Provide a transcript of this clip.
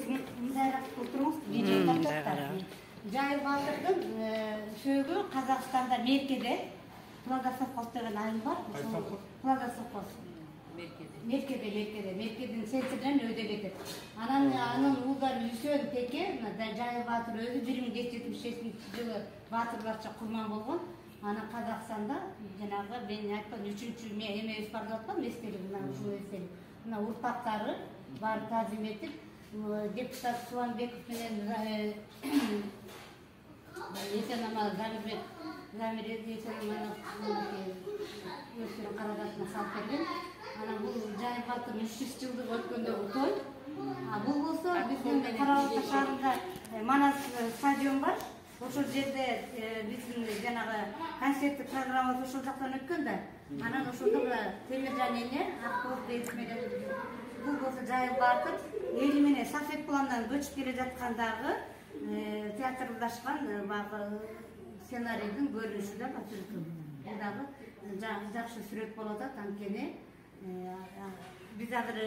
мындайраак отуруңуз, видео тартат да. Жайыл Батырдын сөөгү Казакстанда Меркеде Плага совхоз деген айыл бар. Плага совхоз. Меркедин центринен өйдө кетет. Анын уулдары Үсөн Теке, Жайыл Батыр өзү 1776-жылы батырларча курман болгон. Ана Казакстанда жанагы мен айткан 3-чү эмебиз бар деп аткам, эстелик, ушул эстелик. Мына урпактары баары тазим этип, депутат Субанбеков менен Есенама Замирбек, Есенаманы өздөрүнүн каражатына салып берген. Ана бул Жайыл Батырдын 300 жылдык өткөндөгү той. Бул болсо биздин Карабалта шаарында Манас стадион бар. Ошол жерде биздин жанагы концерттик программабыз ошол жактан өткөн да. Анан ошондо Темиржан эне актор дейт менен бул болсо Жайыл Батыр эли менен Сафет пландан көчүп келе жаткандагы театрдашкан баягы сценарийдин көрүнүшү да бар сүрөтү. Бул дагы жакшы сүрөт болуп атат, анткени биз азыр